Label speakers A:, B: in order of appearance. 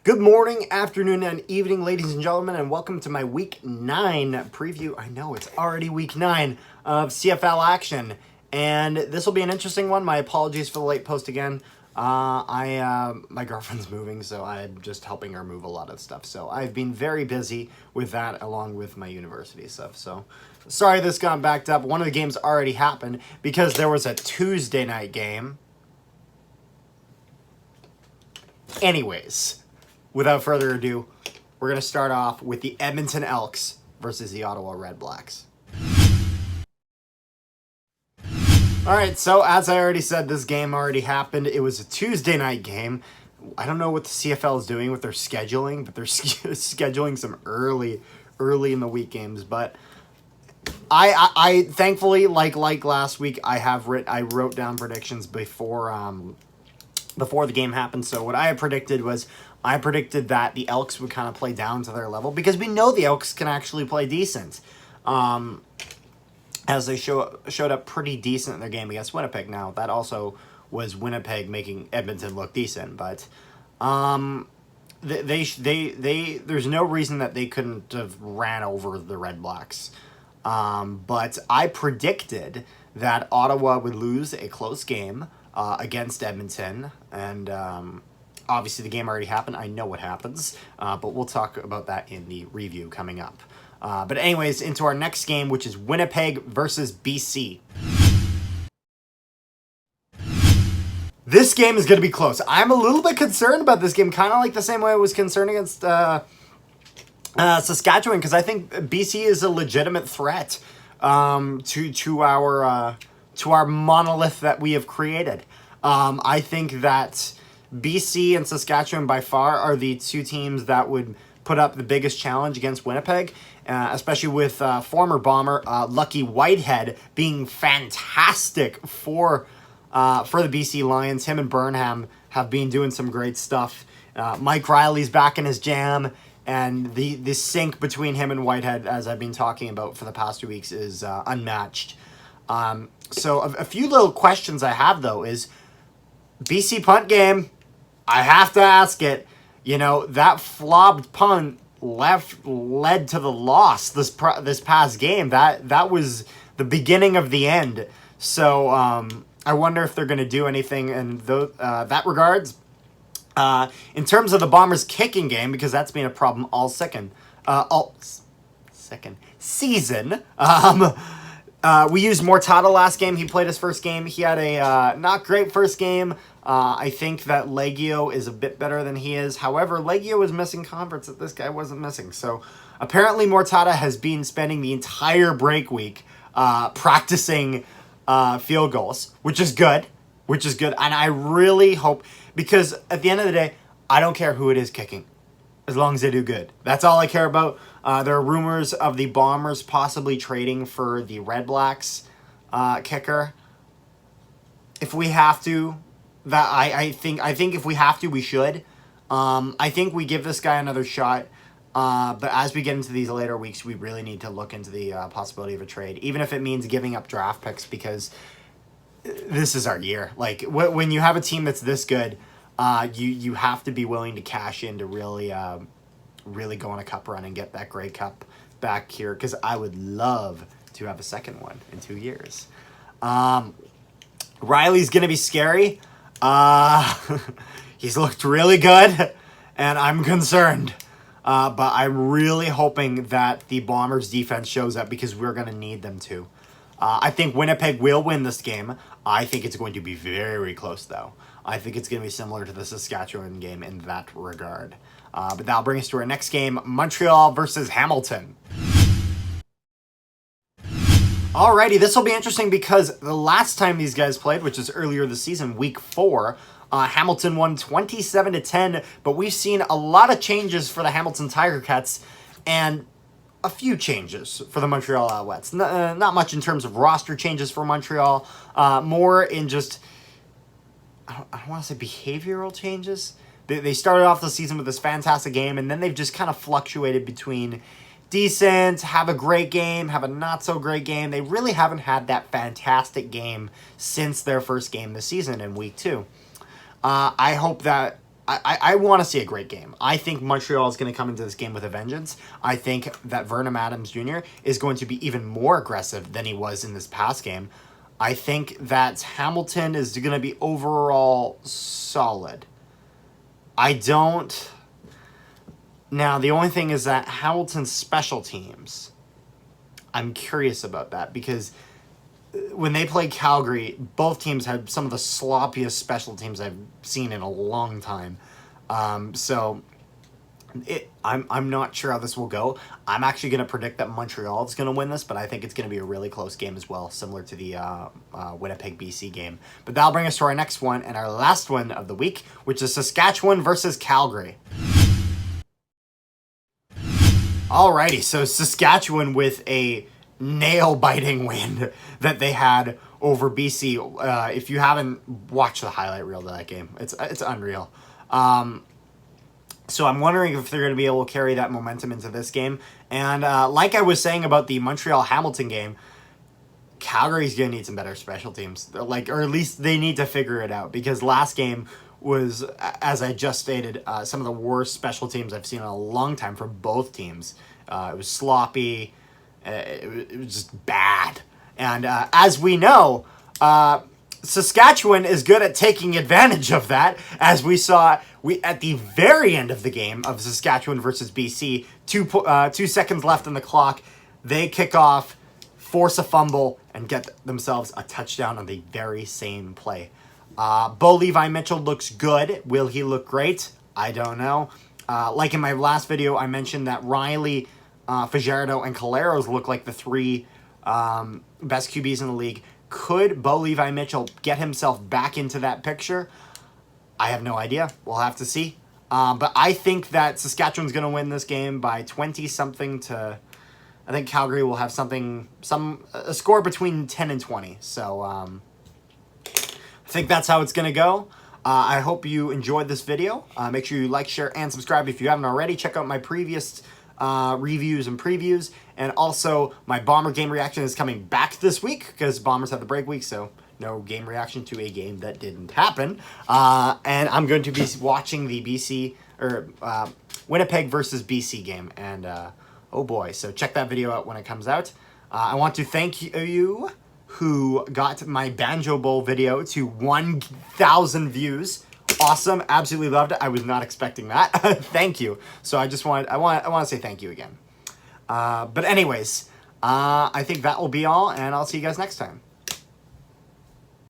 A: Good morning, afternoon, and evening, ladies and gentlemen, and welcome to my Week 9 preview. I know, it's already Week 9 of CFL action, and this will be an interesting one. My apologies for the late post again. My girlfriend's moving, so I'm just helping her move a lot of stuff. So I've been very busy with that, along with my university stuff. So sorry this got backed up. One of the games already happened because there was a Tuesday night game. Anyways, without further ado, we're going to start off with the Edmonton Elks versus the Ottawa Redblacks. All right, so as I already said, this game already happened. It was a Tuesday night game. I don't know what the CFL is doing with their scheduling, but they're scheduling some early in the week games. But I thankfully, like last week, I wrote down predictions before the game happened. So what I predicted was I predicted that the Elks would kind of play down to their level because we know the Elks can actually play decent. As they showed up pretty decent in their game against Winnipeg. Now, that also was Winnipeg making Edmonton look decent, but there's no reason that they couldn't have ran over the Redblacks. But I predicted that Ottawa would lose a close game against Edmonton, and obviously the game already happened. I know what happens, but we'll talk about that in the review coming up. But anyways, into our next game, which is Winnipeg versus BC. This game is going to be close. I'm a little bit concerned about this game, kind of like the same way I was concerned against Saskatchewan, because I think BC is a legitimate threat to our monolith that we have created. I think that BC and Saskatchewan by far are the two teams that would put up the biggest challenge against Winnipeg, especially with former Bomber Lucky Whitehead being fantastic for the BC Lions. Him and Burnham have been doing some great stuff. Mike Riley's back in his jam, and the sync between him and Whitehead, as I've been talking about for the past 2 weeks, is unmatched. So a few little questions I have, though, is BC punt game. I have to ask it. You know, that flopped punt led to the loss this past game. That was the beginning of the end. So I wonder if they're going to do anything in that regards. In terms of the Bombers' kicking game, because that's been a problem all second season. We used Mortada last game. He played his first game. He had a not great first game. I think that Legio is a bit better than he is. However, Legio was missing converts that this guy wasn't missing. So apparently Mortada has been spending the entire break week practicing field goals, which is good. And I really hope, because at the end of the day, I don't care who it is kicking, as long as they do good. That's all I care about. There are rumors of the Bombers possibly trading for the Redblacks kicker. If we have to, I think if we have to, we should. I think we give this guy another shot. But as we get into these later weeks, we really need to look into the possibility of a trade, even if it means giving up draft picks, because this is our year. Like, when you have a team that's this good, you have to be willing to cash in to really go on a cup run and get that Grey Cup back here, because I would love to have a second one in 2 years. Riley's going to be scary. He's looked really good, and I'm concerned. But I'm really hoping that the Bombers' defense shows up, because we're going to need them to. I think Winnipeg will win this game. I think it's going to be very close, though. I think it's going to be similar to the Saskatchewan game in that regard. But that'll bring us to our next game, Montreal versus Hamilton. Alrighty, this will be interesting because the last time these guys played, which is earlier this season, week 4, Hamilton won 27-10, but we've seen a lot of changes for the Hamilton Tiger Cats and a few changes for the Montreal Alouettes. Not much in terms of roster changes for Montreal, more in just, I don't want to say behavioral changes. They started off the season with this fantastic game, and then they've just kind of fluctuated between decent, have a great game, have a not so great game. They really haven't had that fantastic game since their first game this season in week 2. I hope that I want to see a great game. I think Montreal is going to come into this game with a vengeance. I think that Vernon Adams Jr. is going to be even more aggressive than he was in this past game. I think that Hamilton is going to be overall solid. I don't... Now, the only thing is that Hamilton's special teams, I'm curious about that, because when they played Calgary, both teams had some of the sloppiest special teams I've seen in a long time. So I'm not sure how this will go. I'm actually going to predict that Montreal is going to win this, but I think it's going to be a really close game as well, similar to the Winnipeg BC game. But that'll bring us to our next one and our last one of the week, which is Saskatchewan versus Calgary. Alrighty, so Saskatchewan with a nail-biting win that they had over BC. If you haven't watched the highlight reel of that game, it's unreal. So I'm wondering if they're going to be able to carry that momentum into this game. And like I was saying about the Montreal-Hamilton game, Calgary's going to need some better special teams. Or at least they need to figure it out, because last game was, as I just stated, some of the worst special teams I've seen in a long time for both teams. It was sloppy. It was just bad. And as we know, Saskatchewan is good at taking advantage of that, as we saw at the very end of the game of Saskatchewan versus BC, 2 seconds left on the clock, they kick off, force a fumble, and get themselves a touchdown on the very same play. Bo Levi Mitchell looks good. Will he look great? I don't know. Like in my last video, I mentioned that Riley, Fajardo, and Caleros look like the 3 best QBs in the league. Could Bo Levi Mitchell get himself back into that picture? I have no idea. We'll have to see. But I think that Saskatchewan's going to win this game by 20-something to... I think Calgary will have a score between 10 and 20. So I think that's how it's going to go. I hope you enjoyed this video. Make sure you like, share, and subscribe if you haven't already. Check out my previous reviews and previews. And also, my Bomber game reaction is coming back this week, because Bombers have the break week, so no game reaction to a game that didn't happen. And I'm going to be watching the Winnipeg versus BC game. And oh boy, so check that video out when it comes out. I want to thank you who got my Banjo Bowl video to 1,000 views. Awesome, absolutely loved it. I was not expecting that. Thank you. So I want to say thank you again. But anyways, I think that will be all, and I'll see you guys next time.